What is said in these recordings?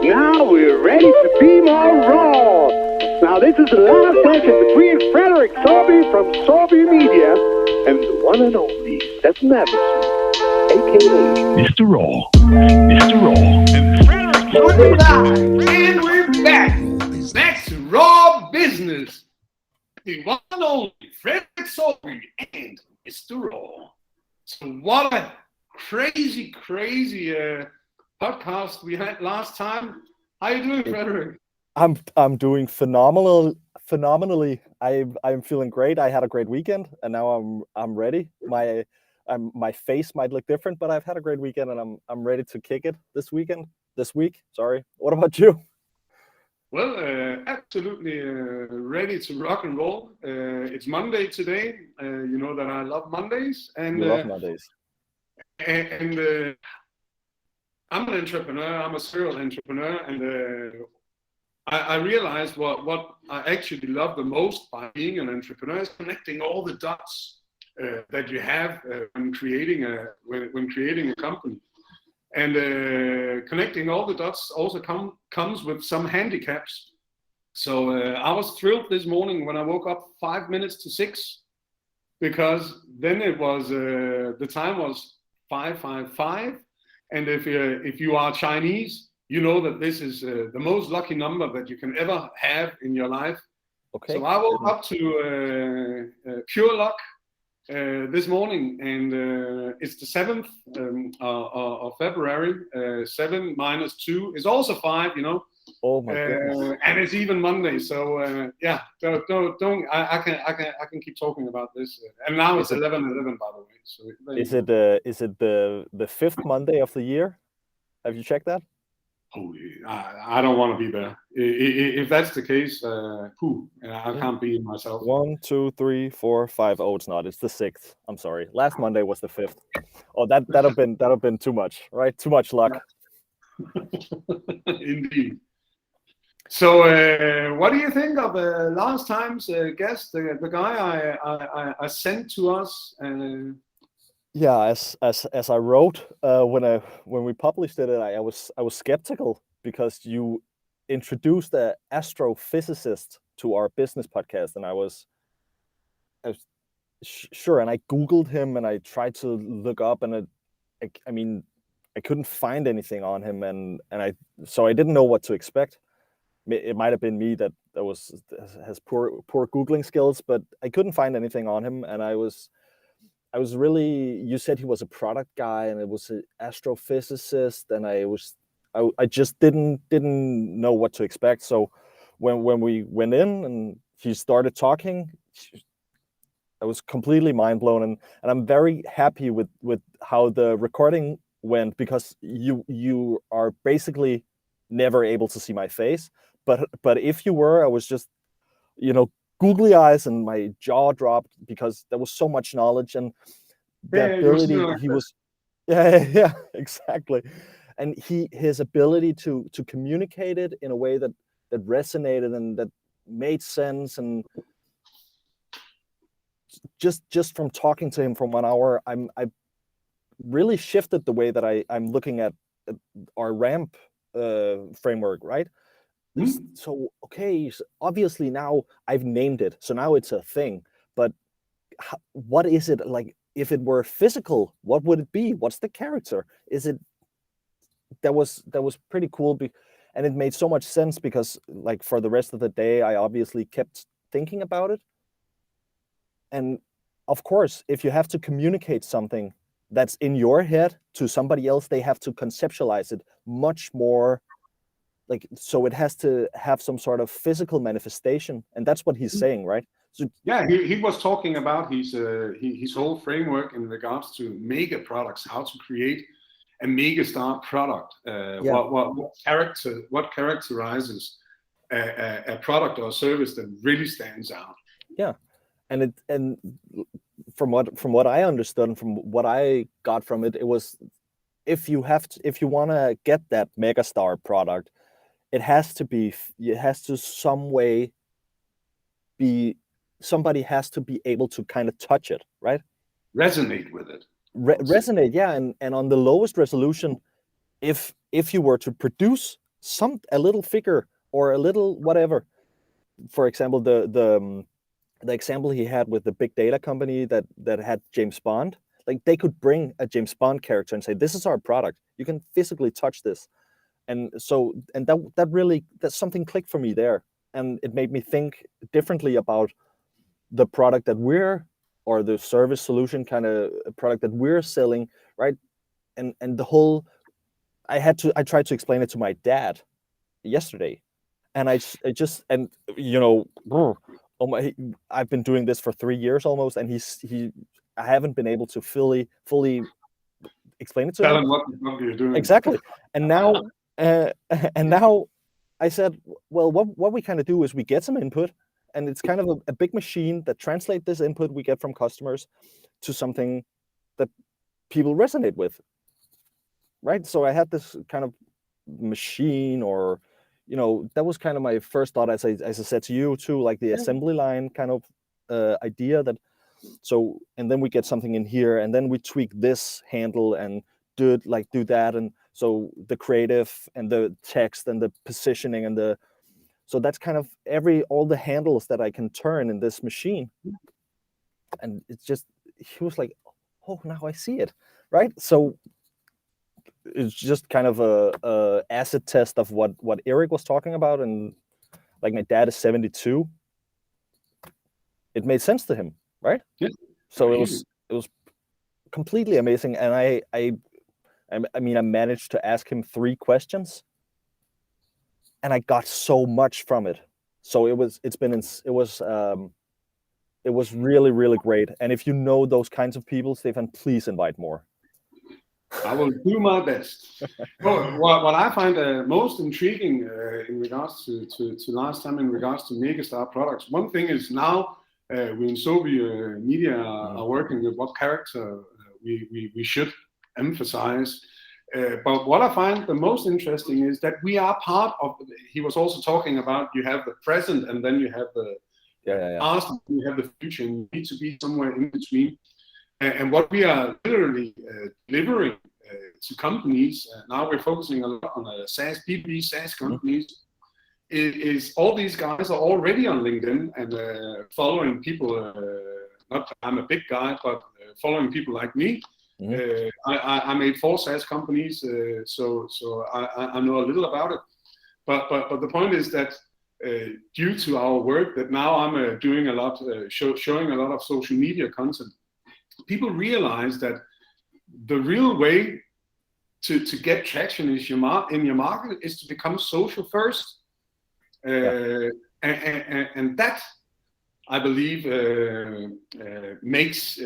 Now we're ready to beam our raw. Now this is the last session between Frederik Saabye from Saabye Media and the one and only Stefan Avivson, a.k.a. Mr. Raw. Mr. Raw. And Frederik Saabye. And we're back. Back to Raw Business. The one and only Frederik Saabye and Mr. Raw. So what a crazy podcast we had last time. How you doing, Frederik? I'm doing phenomenally. I'm feeling great. I had a great weekend, and now I'm ready. My face might look different, but I've had a great weekend, and I'm ready to kick it this week. Sorry. What about you? Well, absolutely ready to rock and roll. It's Monday today. You know that I love Mondays, and you love Mondays. And I'm an entrepreneur. I'm a serial entrepreneur, and I realized what I actually love the most by being an entrepreneur is connecting all the dots that you have when creating a company. And connecting all the dots also comes with some handicaps. So I was thrilled this morning when I woke up 5 minutes to 6, because then it was the time was 5:55. And if you are Chinese, you know that this is the most lucky number that you can ever have in your life. Okay. So I woke up to pure luck this morning, and it's the 7th of February. 7 minus 2 is also 5, you know. Oh my goodness. And it's even Monday, so yeah. Don't. I can keep talking about this. And now it's 11:11, by the way. So is it the 5th Monday of the year? Have you checked that? I don't want to be there. If that's the case, I can't be myself. 1, 2, 3, 4, 5. Oh, it's not. It's the 6th. I'm sorry. Last Monday was the 5th. Oh, that'd have been too much, right? Too much luck. Indeed. So, what do you think of last time's guest, the guy I sent to us? Yeah, as I wrote when we published it, I was skeptical because you introduced an astrophysicist to our business podcast, and I was sure, and I Googled him and I tried to look up, and I mean I couldn't find anything on him, and so I didn't know what to expect. It might have been me that has poor Googling skills, but I couldn't find anything on him, and I was really, you said he was a product guy and it was an astrophysicist, and I just didn't know what to expect. So when we went in and he started talking, I was completely mind blown, and I'm very happy with how the recording went, because you are basically never able to see my face, but if you were, I was just, googly eyes, and my jaw dropped because there was so much knowledge, and the ability he was exactly, and his ability to communicate it in a way that resonated and that made sense, and just from talking to him for 1 hour, I really shifted the way that I'm looking at our ramp framework, right? Mm-hmm. So okay, so obviously now I've named it, so now it's a thing, but what is it like? If it were physical, what would it be? What's the character? That was pretty cool, and it made so much sense, because like for the rest of the day I obviously kept thinking about it. And of course, if you have to communicate something that's in your head to somebody else, they have to conceptualize it much more, like, so it has to have some sort of physical manifestation, and that's what he's saying, right? So yeah, he was talking about his whole framework in regards to mega products, how to create a mega star product. What characterizes a product or a service that really stands out. Yeah, and from what I understood and from what I got from it, it was, if you want to get that megastar product, it has to some way be, somebody has to be able to kind of touch it, right? Resonate with it. Resonate, yeah, and on the lowest resolution, if you were to produce a little figure or a little whatever. For example, the example he had with the big data company that had James Bond, like they could bring a James Bond character and say, this is our product, you can physically touch this. And so, and that something clicked for me there, and it made me think differently about the product that or the service solution kind of product that we're selling, right? And the whole, I tried to explain it to my dad yesterday, and I just, and you know, I've been doing this for 3 years almost, and I haven't been able to fully explain it to Tell him him what you're doing. exactly. And now and now I said, well, what we kind of do is we get some input, and it's kind of a big machine that translates this input we get from customers to something that people resonate with, right? So I had this kind of machine, or that was kind of my first thought, as I said to you too, like the assembly line kind of idea. That so, and then we get something in here, and then we tweak this handle and do that, and so the creative and the text and the positioning and so that's kind of all the handles that I can turn in this machine. And it's just, he was like, oh, now I see it, right? So it's just kind of a acid test of what Erik was talking about. And like, my dad is 72. It made sense to him, right? Yeah. So it was completely amazing. And I mean, I managed to ask him 3 questions, and I got so much from it. So it was really, really great. And if you know those kinds of people, Stefan, please invite more. I will do my best. What I find most intriguing in regards to last time, in regards to Megastar products, one thing is now we in Saabye Media are working with what character we should emphasize. But what I find the most interesting is that we are part of. He was also talking about, you have the present, and then you have the past, and you have the future, and you need to be somewhere in between. And what we are literally delivering to companies, now we're focusing a lot on SaaS, B2B SaaS companies, is all these guys are already on LinkedIn and following people, not that I'm a big guy, but following people like me. I made 4 SaaS companies, so I know a little about it. But the point is that due to our work, that now I'm doing a lot, showing a lot of social media content, people realize that the real way to get traction in your market is to become social first, and that, I believe, makes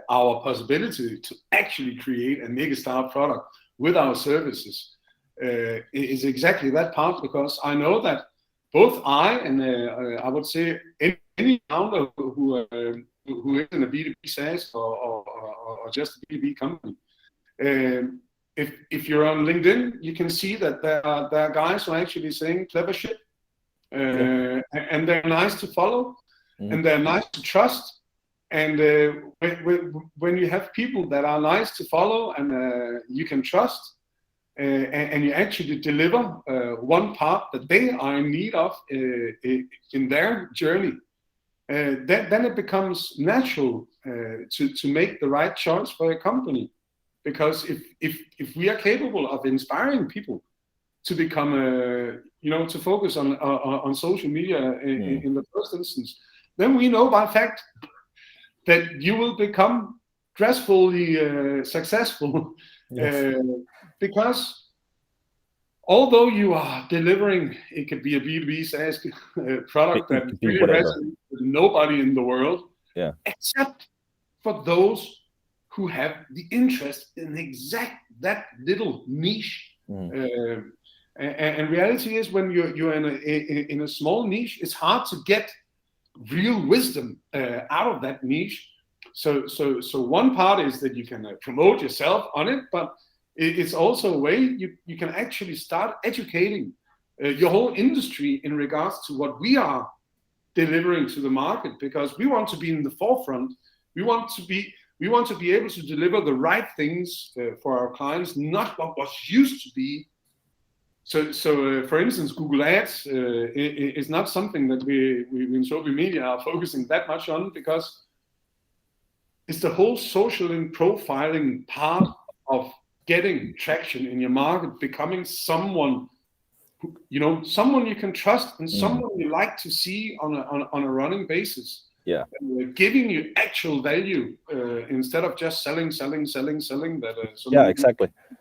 our possibility to actually create a Megastar product with our services is exactly that part, because I know that both I and I would say any founder who is in a B2B SaaS or just a B2B company, if you're on LinkedIn, you can see that there are guys who are actually saying clever shit. And they're nice to follow, and they're nice to trust. And when you have people that are nice to follow and you can trust, and you actually deliver one part that they are in need of in their journey, then it becomes natural to make the right choice for a company. Because if we are capable of inspiring people to become to focus on social media in the first instance, then we know by fact that you will become dressfully successful. Because although you are delivering, it could be a B2B SaaS product that really resonates with nobody in the world, except for those who have the interest in that little niche. And reality is, when you're in a small niche, it's hard to get real wisdom out of that niche. So one part is that you can promote yourself on it, but it's also a way you can actually start educating your whole industry in regards to what we are delivering to the market, because we want to be in the forefront. We want to be able to deliver the right things for our clients, not what was used to be For instance, Google Ads is not something that we in Saabye Media are focusing that much on, because it's the whole social and profiling part of getting traction in your market, becoming someone someone you can trust and someone you like to see on a running basis. Yeah. Giving you actual value instead of just selling. That yeah,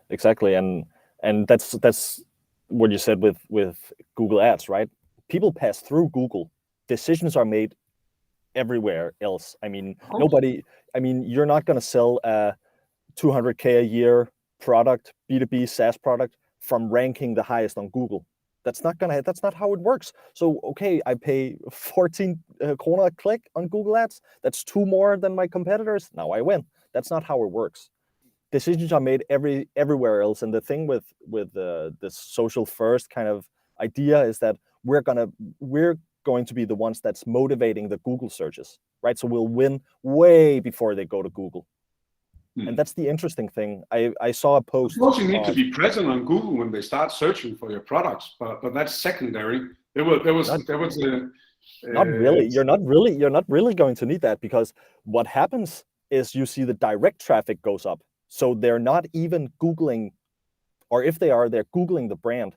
exactly, and that's what you said with Google Ads, right? People pass through Google. Decisions are made everywhere else. I mean, nobody. I mean, you're not going to sell a 200K a year product, B2B SaaS product, from ranking the highest on Google. That's not how it works. So, okay, I pay 14 kroner a click on Google Ads. That's 2 more than my competitors. Now I win. That's not how it works. Decisions are made everywhere else. And the thing with the social first kind of idea is that we're going to be the ones that's motivating the Google searches, right? So we'll win way before they go to Google. And that's the interesting thing. I saw a post. Of course, you need to be present on Google when they start searching for your products, but that's secondary. There was not really. You're not really going to need that, because what happens is you see the direct traffic goes up. So they're not even Googling, or if they are, they're Googling the brand,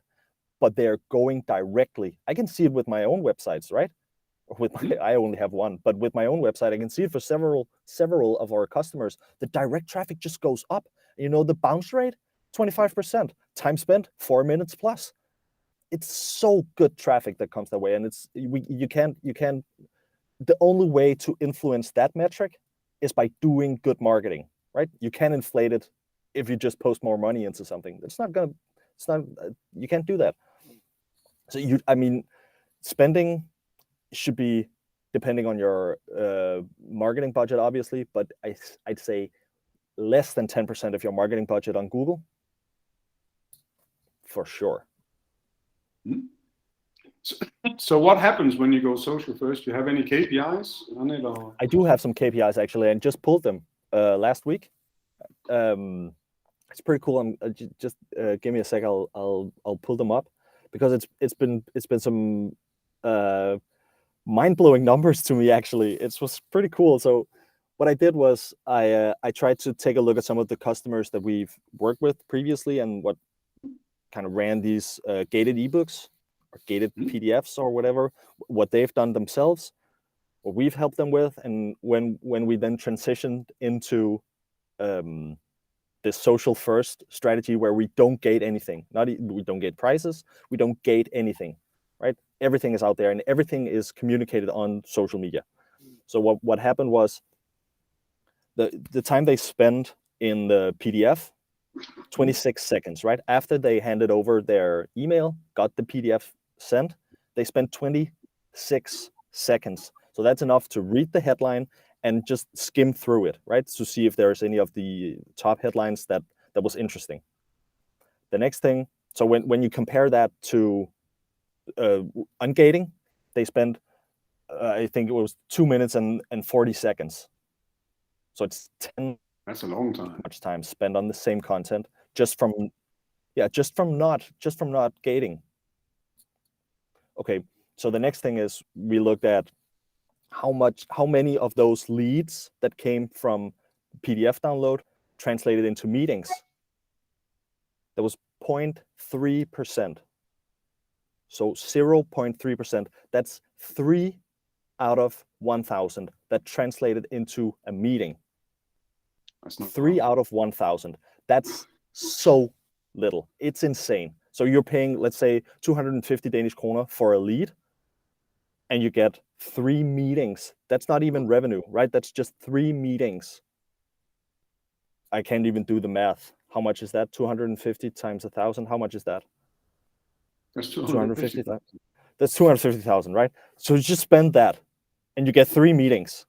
but they're going directly. I can see it with my own websites, right? I only have one, but with my own website, I can see it for several of our customers. The direct traffic just goes up. The bounce rate, 25%. Time spent, 4 minutes plus. It's so good traffic that comes that way, and you can't. The only way to influence that metric is by doing good marketing, right? You can't inflate it if you just post more money into something. You can't do that. So spending should be depending on your marketing budget, obviously, but I'd say less than 10% of your marketing budget on Google, for sure. So what happens when you go social first? Do you have any KPIs on it? Or? I do have some KPIs actually, and just pulled them last week. It's pretty cool. Just give me a sec. I'll pull them up, because it's been some mind-blowing numbers to me, actually. It was pretty cool. So what I did was I tried to take a look at some of the customers that we've worked with previously, and what kind of ran these gated ebooks or gated PDFs or whatever, what they've done themselves, what we've helped them with, and when we then transitioned into this social first strategy, where we don't gate anything. We don't gate prices, we don't gate anything, right? Everything is out there and everything is communicated on social media. So what happened was the time they spent in the PDF, 26 seconds, right? After they handed over their email, got the PDF sent, they spent 26 seconds. So that's enough to read the headline and just skim through it, right? To see if there's any of the top headlines that was interesting. The next thing, so when you compare that to ungating, they spent, I think it was 2 minutes and 40 seconds. So it's 10. That's a long time. Much time spent on the same content just from not gating. Okay, so the next thing is we looked at how many of those leads that came from PDF download translated into meetings. That was 0.3%. So 0.3%. That's 3 out of 1,000 that translated into a meeting. That's not 3 out of 1,000. That's so little. It's insane. So you're paying, let's say, 250 Danish kroner for a lead, and you get 3 meetings. That's not even revenue, right? That's just 3 meetings. I can't even do the math. How much is that? 250 times 1,000. How much is that? That's 250,000. That's 250,000, right? So you just spend that, and you get 3 meetings.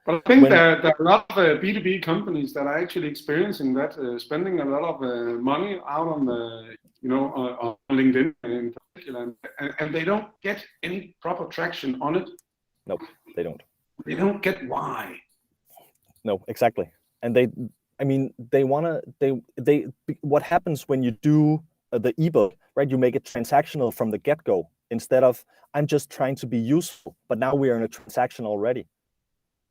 But I think there are a lot of B2B companies that are actually experiencing that, spending a lot of money out on on LinkedIn in particular, and they don't get any proper traction on it. No, they don't. They don't get why. No, exactly. And what happens when you do the ebook, right? You make it transactional from the get-go instead of I'm just trying to be useful, but now we are in a transaction already.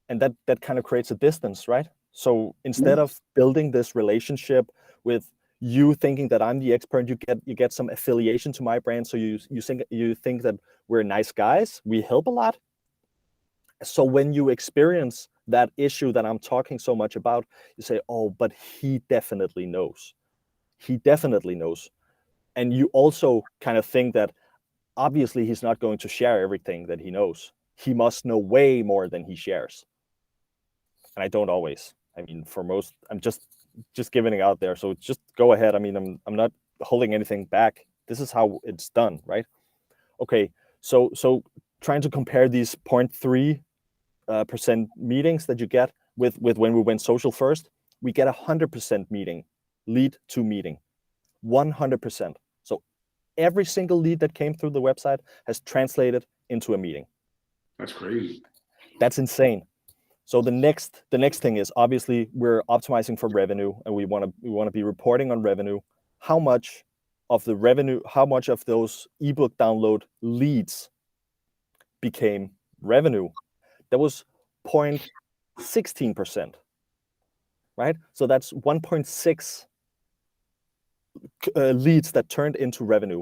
And that kind of creates a distance, right? So instead of building this relationship with you thinking that I'm the expert, you get some affiliation to my brand. So you think that we're nice guys, we help a lot. So when you experience that issue that I'm talking so much about, you say, oh, but he definitely knows. He definitely knows. And you also kind of think that obviously he's not going to share everything that he knows. He must know way more than he shares. And I don't always. I mean, for most, I'm just giving it out there. So just go ahead. I mean, I'm not holding anything back. This is how it's done, right? Okay. So trying to compare these 0.3% meetings that you get with when we went social first, we get 100% meeting, lead to meeting, 100%. So every single lead that came through the website has translated into a meeting. That's crazy. That's insane. So the next thing is obviously we're optimizing for revenue, and we want to be reporting on revenue. How much of the revenue, how much of those ebook download leads became revenue? That was 0.16%, right? So that's 1.6 leads that turned into revenue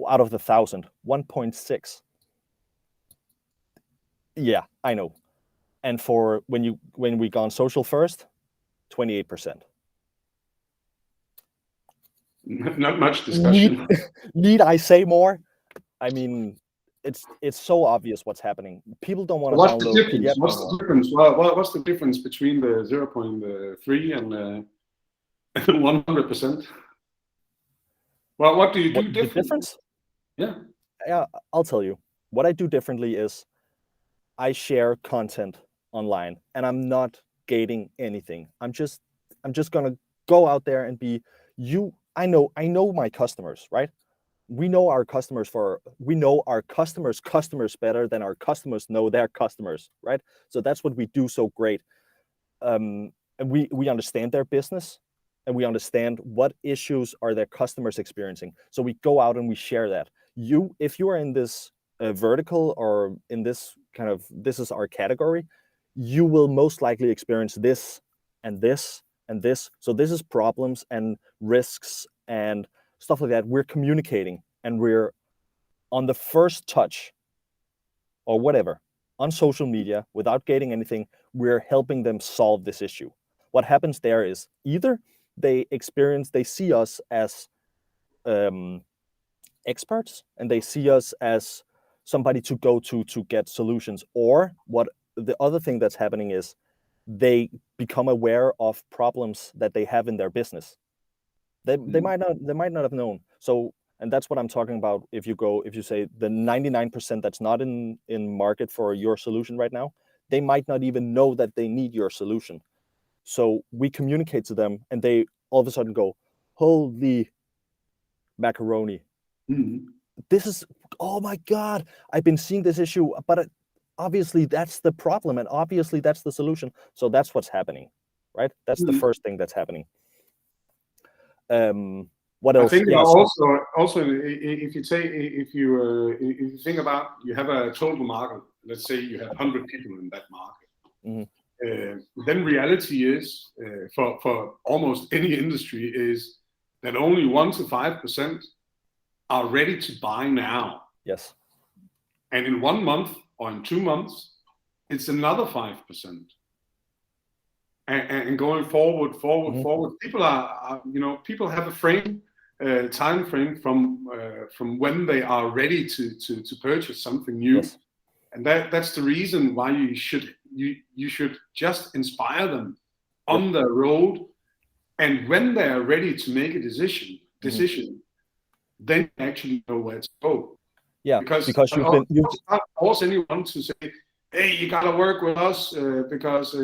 out of the 1,000. 1.6. Yeah, I know. And for when we gone social first, 28%. Not much discussion. Need I say more? I mean, it's so obvious what's happening. People don't want to download PDF What's anymore. The difference? What's the difference between the 0.3 and 100%? Well, what do you do differently? The difference? Yeah, I'll tell you. What I do differently is I share content online, and I'm not gating anything. I'm just gonna go out there and be you. I know my customers, right? We know our customers customers better than our customers know their customers, right? So that's what we do so great. And we understand their business, and we understand what issues are their customers experiencing. So we go out and we share that. If you are in this vertical or in this kind of, this is our category, you will most likely experience this and this and this. So this is problems and risks and stuff like that. We're communicating, and we're on the first touch or whatever on social media without gating anything. We're helping them solve this issue. What happens there is either they see us as experts, and they see us as somebody to go to get solutions, or what the other thing that's happening is they become aware of problems that they have in their business. They might not have known. So, and that's what I'm talking about. If you say the 99% that's not in market for your solution right now, they might not even know that they need your solution. So we communicate to them, and they all of a sudden go, holy macaroni. Mm-hmm. This is, oh my God, I've been seeing this issue, but obviously that's the problem, and obviously that's the solution. So that's what's happening, right? That's the first thing that's happening. What else? I think also if you think about, you have a total market. Let's say you have 100 people in that market. Mm-hmm. Then reality is for almost any industry is that only 1 to 5% are ready to buy now. Yes. And in 1 month or in 2 months, it's another 5%. And going forward, people people have a time frame from when they are ready to purchase something new. Yes. And that's the reason why you should just inspire them on the road, and when they are ready to make a decision, then you actually know where to go. Yeah, because you can't force anyone to say, hey, you gotta work with us because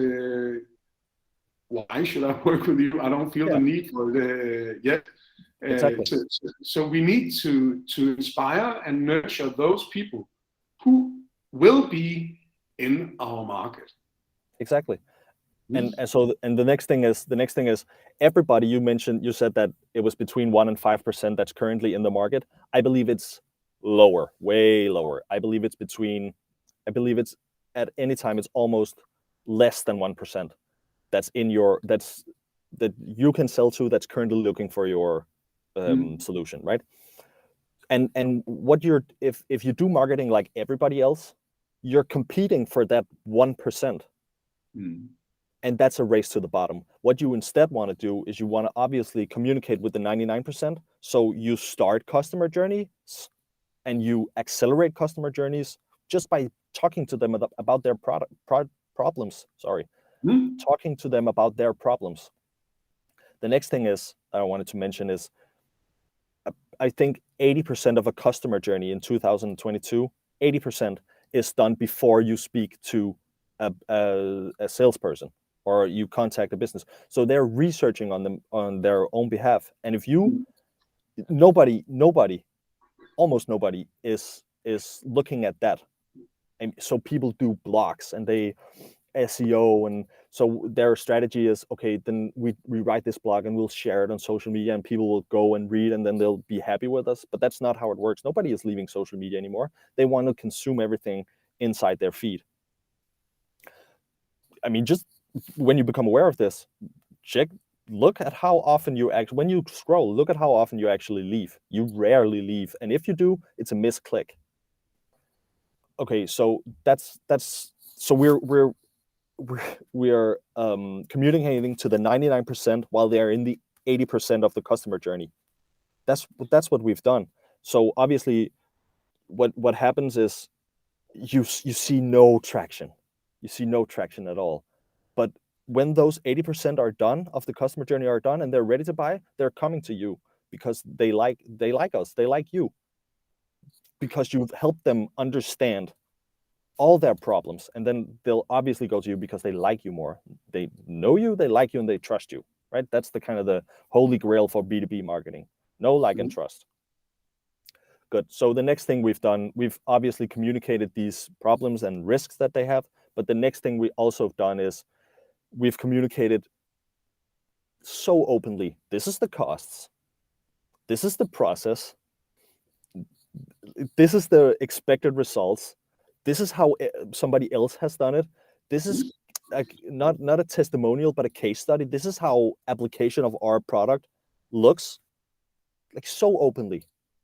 why should I work with you? I don't feel the need for it yet. Exactly. So we need to inspire and nurture those people who will be in our market. Exactly. And the next thing is everybody you mentioned, you said that it was between 1% and 5% that's currently in the market. I believe it's lower, way lower. I believe it's at any time it's almost less than 1% that you can sell to that's currently looking for your solution, right? And what if you do marketing like everybody else, you're competing for that 1%. And that's a race to the bottom. What you instead want to do is you want to obviously communicate with the 99%. So you start customer journeys and you accelerate customer journeys just by talking to them about their problems. Talking to them about their problems. The next thing is I wanted to mention is I think 80% of a customer journey in 2022, 80% is done before you speak to a salesperson or you contact a business. So they're researching on them on their own behalf. And if almost nobody is looking at that. And so people do blogs and they SEO, and so their strategy is, okay, then we write this blog and we'll share it on social media and people will go and read and then they'll be happy with us. But that's not how it works. Nobody is leaving social media anymore. They want to consume everything inside their feed. I mean, just when you become aware of this, look at how often when you scroll, look at how often you actually leave. You rarely leave. And if you do, it's a misclick. Okay, so so we're communicating to the 99% while they're in the 80% of the customer journey. That's what we've done. So obviously what happens is you see no traction. You see no traction at all. But when those 80% are done of the customer journey are done and they're ready to buy, they're coming to you because they like us, they like you, because you've helped them understand all their problems, and then they'll obviously go to you because they like you more. They know you, they like you, and they trust you, right? That's the kind of the holy grail for B2B marketing. Know, like, and trust. Good. So the next thing we've done, we've obviously communicated these problems and risks that they have, but the next thing we also have done is we've communicated so openly. This is the costs. This is the process. This is the expected results. This is how somebody else has done it. This is like not a testimonial, but a case study. This is how application of our product looks, like, so openly.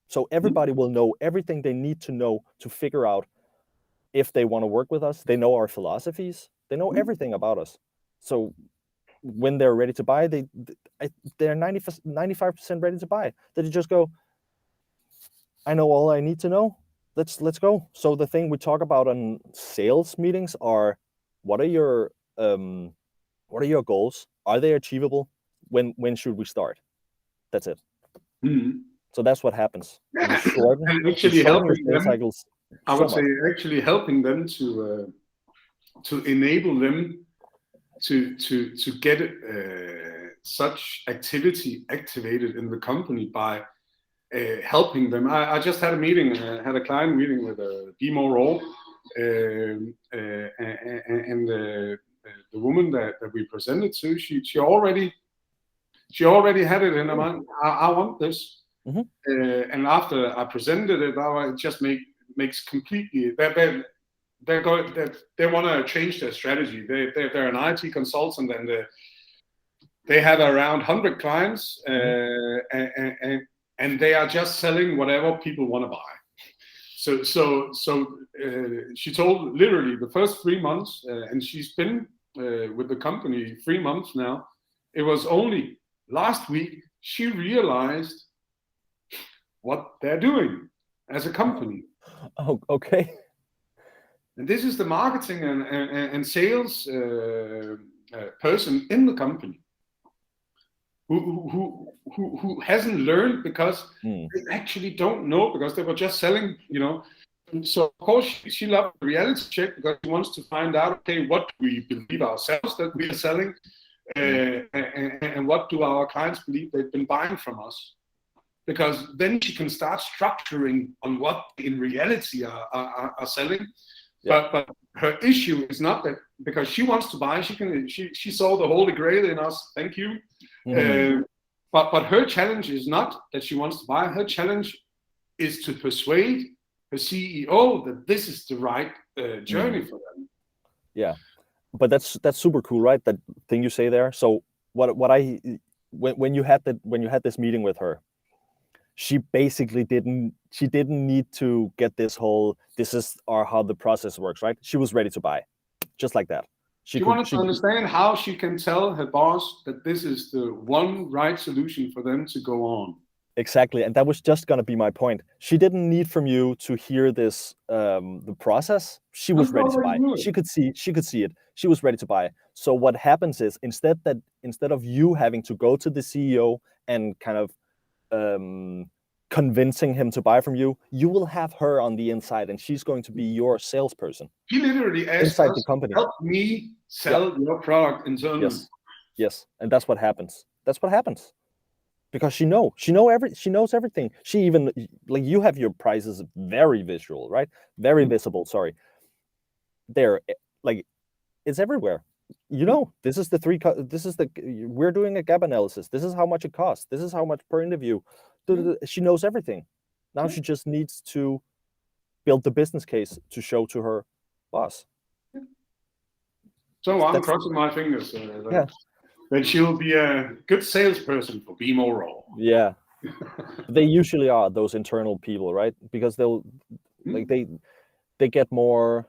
So everybody will know everything they need to know to figure out if they want to work with us. They know our philosophies. They know everything about us. So when they're ready to buy, they're 95% ready to buy. They just go, I know all I need to know. Let's go. So the thing we talk about on sales meetings are, what are your goals? Are they achievable? When should we start? That's it. So that's what happens. And actually helping them. Cycles I would say actually helping them to enable them to get such activity activated in the company by helping them. I just had a client meeting with Be More Raw, and the woman that we presented to, she already had it in her mind. I want this, and after I presented it, it just makes completely they want to change their strategy. They're an IT consultant and they have around 100 clients, and they are just selling whatever people want to buy. So she told literally the first 3 months, and she's been with the company 3 months now. It was only last week she realized what they're doing as a company. Oh, okay. And this is the marketing and sales person in the company who hasn't learned because they actually don't know, because they were just selling, So of course she loved the reality check because she wants to find out, okay, what do we believe ourselves that we are selling, and what do our clients believe they've been buying from us? Because then she can start structuring on what in reality are selling. But her issue is not that, because she wants to buy, she saw the holy grail in us. Thank you. But her challenge is not that she wants to buy. Her challenge is to persuade her CEO that this is the right journey for them. Yeah, but that's super cool, right? That thing you say there. So when you had this meeting with her, she basically didn't need to get this whole this is how the process works, right? She was ready to buy, just like that. She wanted to understand how she can tell her boss that this is the one right solution for them to go on. Exactly, and that was just going to be my point. She didn't need from you to hear this the process. She was ready to buy. She could see it. She was ready to buy. So what happens is instead of you having to go to the CEO and kind of convincing him to buy from you, you will have her on the inside, and she's going to be your salesperson. He literally asked inside us the company. Help me sell your product internally. Yes, and that's what happens. Because she knows everything. She even, like, you have your prices very visual, right? Very visible. Sorry, there, like, it's everywhere. You know, we're doing a gap analysis. This is how much it costs. This is how much per interview. She knows everything. Now she just needs to build the business case to show to her boss. So I'm crossing my fingers that she'll be a good salesperson for Be More Raw. Yeah, they usually are, those internal people, right? Because they'll like they get more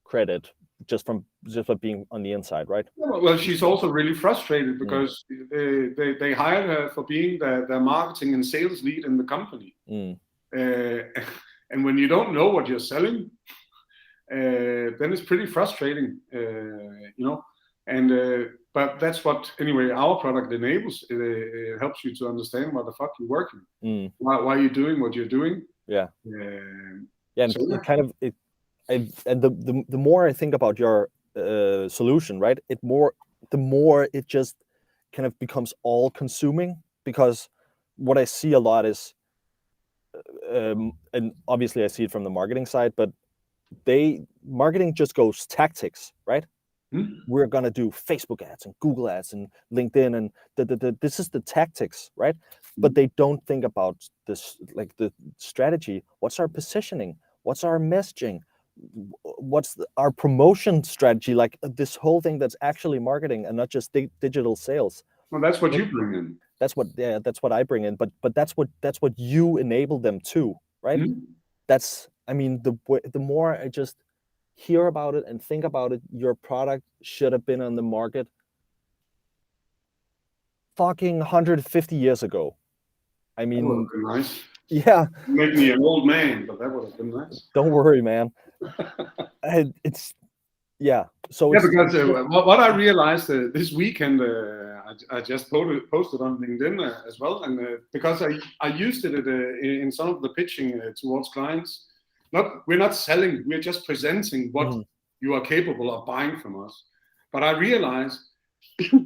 credit just by being on the inside, right? Well, she's also really frustrated because they hired her for being the marketing and sales lead in the company. And when you don't know what you're selling, then it's pretty frustrating, you know. And but that's what, anyway, our product enables. It helps you to understand why the fuck you're working, why you're doing what you're doing. Yeah. And the more I think about your solution, right, the more it just kind of becomes all consuming, because what I see a lot is, and obviously I see it from the marketing side, but marketing just goes tactics, right? We're gonna do Facebook ads and Google ads and LinkedIn, and this is the tactics, right? But they don't think about this, like the strategy. What's our positioning? What's our messaging? What's our promotion strategy? Like this whole thing that's actually marketing and not just digital sales. Well, that's what you bring in. That's what I bring in. But that's what you enable them to, right? That's, I mean, the more I just hear about it and think about it, your product should have been on the market fucking 150 years ago. I mean, that would have been nice. Yeah. Make me an old man, but that would have been nice. Don't worry, man. It's So yeah, because what I realized this weekend, I just posted on LinkedIn as well, and because I used it in some of the pitching towards clients. We're not selling, we're just presenting what you are capable of buying from us. But I realized,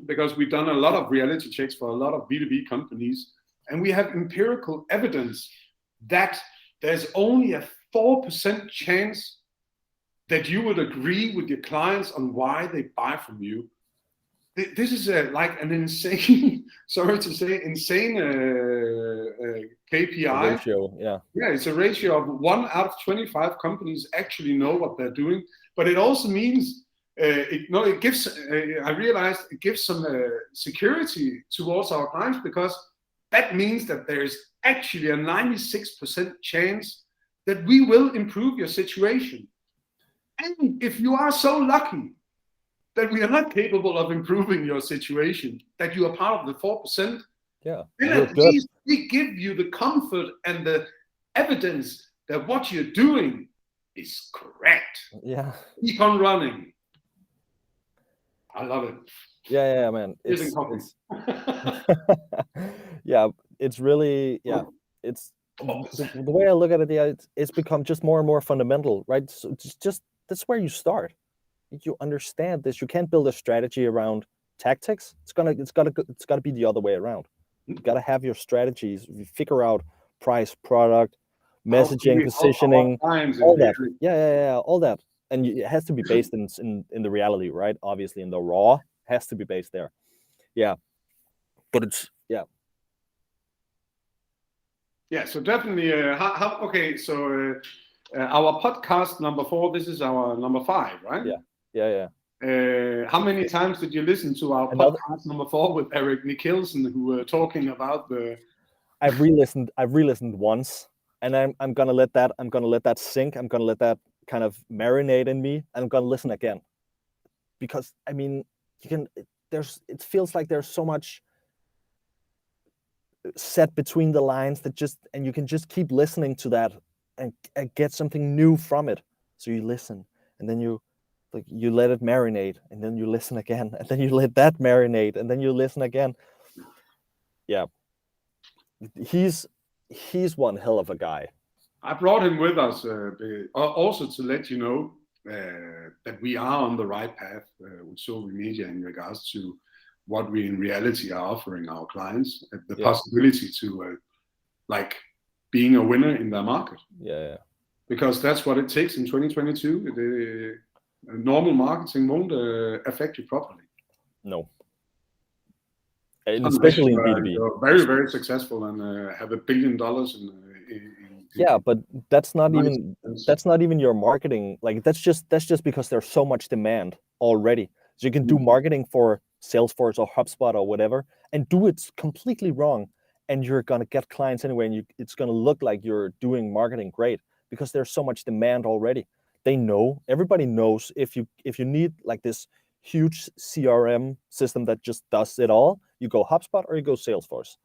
because we've done a lot of reality checks for a lot of B2B companies, and we have empirical evidence that there's only a 4% chance that you would agree with your clients on why they buy from you. This is like an insane, sorry to say, insane KPI. Ratio, yeah. Yeah, it's a ratio of 1 out of 25 companies actually know what they're doing. But it also means, it gives, I realized it gives some security towards our clients, because that means that there is actually a 96% chance that we will improve your situation. And if you are so lucky that we are not capable of improving your situation, that you are part of the 4%, then at least we give you the comfort and the evidence that what you're doing is correct. Yeah. Keep on running. I love it. Yeah, man. It's yeah, it's really, it's the way I look at it. It's become just more and more fundamental, right? So it's just that's where you start. You understand this. You can't build a strategy around tactics. It's gotta be the other way around. You gotta have your strategies. You figure out price, product, messaging, positioning, all that. Yeah, all that. and it has to be based in the reality, right? Obviously, in the raw, has to be based there. Yeah, but it's Yeah, so definitely. Okay, so our podcast number 4. This is our number 5, right? Yeah. How many times did you listen to our podcast number 4 with Erik Nicholson, who were talking about the? I've re-listened once, and I'm gonna let that sink. I'm gonna let that kind of marinate in me. I'm gonna listen again, because I mean, it feels like there's so much set between the lines and you can just keep listening to that and get something new from it. So you listen, and then you let it marinate, and then you listen again, and then you let that marinate, and then you listen again. Yeah, he's one hell of a guy. I brought him with us also to let you know that we are on the right path with Sobi Media in regards to what we in reality are offering our clients, the possibility to like being a winner in their market. Yeah. Because that's what it takes in 2022. The normal marketing won't affect you properly. No. And especially in B2B. You're very, very successful and have $1 billion in yeah, but that's not even your marketing. Like that's just because there's so much demand already. So you can do marketing for Salesforce or HubSpot or whatever, and do it completely wrong, and you're gonna get clients anyway, and it's gonna look like you're doing marketing great because there's so much demand already. Everybody knows if you need like this huge CRM system that just does it all, you go HubSpot or you go Salesforce.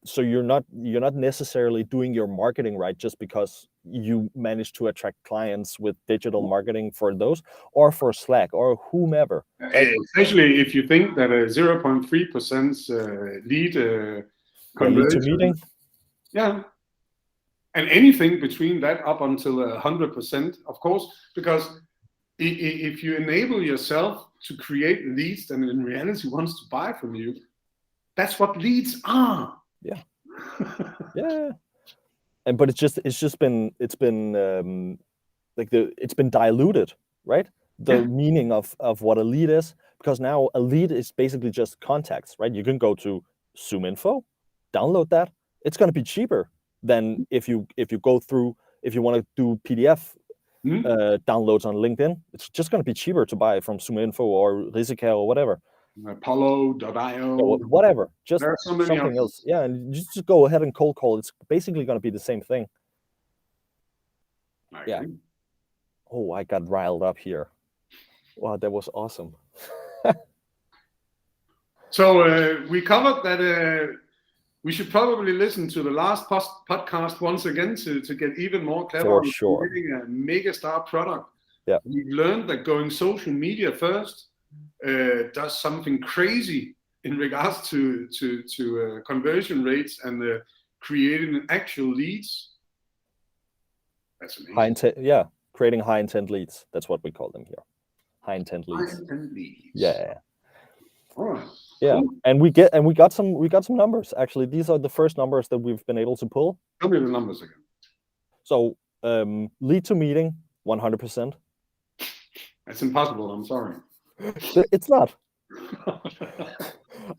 So you're not necessarily doing your marketing right just because you manage to attract clients with digital marketing for those or for Slack or whomever. Especially if you think that a 0.3% lead conversion. Lead to meeting. Yeah. And anything between that up until 100%, of course, because if you enable yourself to create leads that in reality wants to buy from you, that's what leads are. Yeah. Yeah. But it's been diluted, right? The meaning of what a lead is, because now a lead is basically just contacts, right? You can go to ZoomInfo, download that. It's going to be cheaper than if you want to do PDF downloads on LinkedIn. It's just going to be cheaper to buy from ZoomInfo or Risika or whatever. Apollo.io, whatever, just so something else. Yeah, and you just go ahead and cold call. It's basically going to be the same thing. Okay. Yeah. Oh, I got riled up here. Wow, that was awesome. So we covered that we should probably listen to the last podcast once again to get even more clever on creating a mega star product. Yeah. We've learned that going social media first does something crazy in regards to conversion rates and creating actual leads. That's amazing. Creating high intent leads. That's what we call them here. High intent leads. High intent leads. Yeah. All right. Yeah, cool. and we got some numbers. Actually, these are the first numbers that we've been able to pull. Tell me the numbers again. So lead to meeting 100%. That's impossible. I'm sorry. It's not.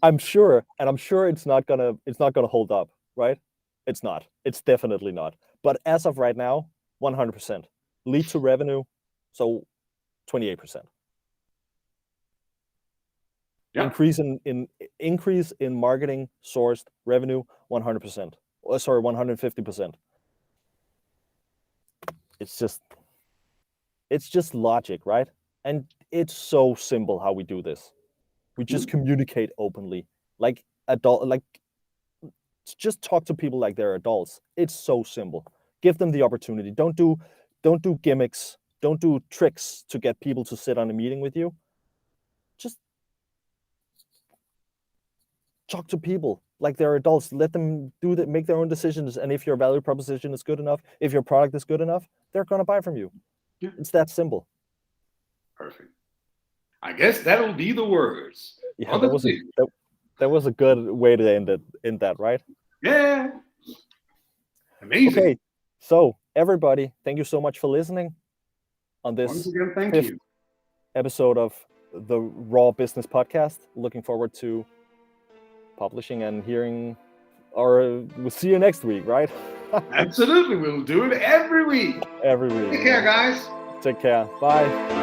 I'm sure it's not gonna hold up, right? It's not. It's definitely not. But as of right now, 100%. Lead to revenue, so 28%. Yeah. Increase in marketing sourced revenue 100%. 150%. It's just logic, right? And it's so simple how we do this. We just communicate openly, just talk to people like they're adults. It's so simple. Give them the opportunity. Don't do gimmicks. Don't do tricks to get people to sit on a meeting with you. Just talk to people like they're adults. Let them make their own decisions. And if your value proposition is good enough, if your product is good enough, they're going to buy from you. Yeah. It's that simple. Perfect. I guess that'll be the words. Yeah, that was a good way to end that, right? Yeah. Amazing. Okay, so everybody, thank you so much for listening on Once this again, thank fifth you. episode of the Raw Business Podcast. Looking forward to publishing and hearing, or we'll see you next week, right? Absolutely, we'll do it every week. Every week. Take care, guys. Take care. Bye.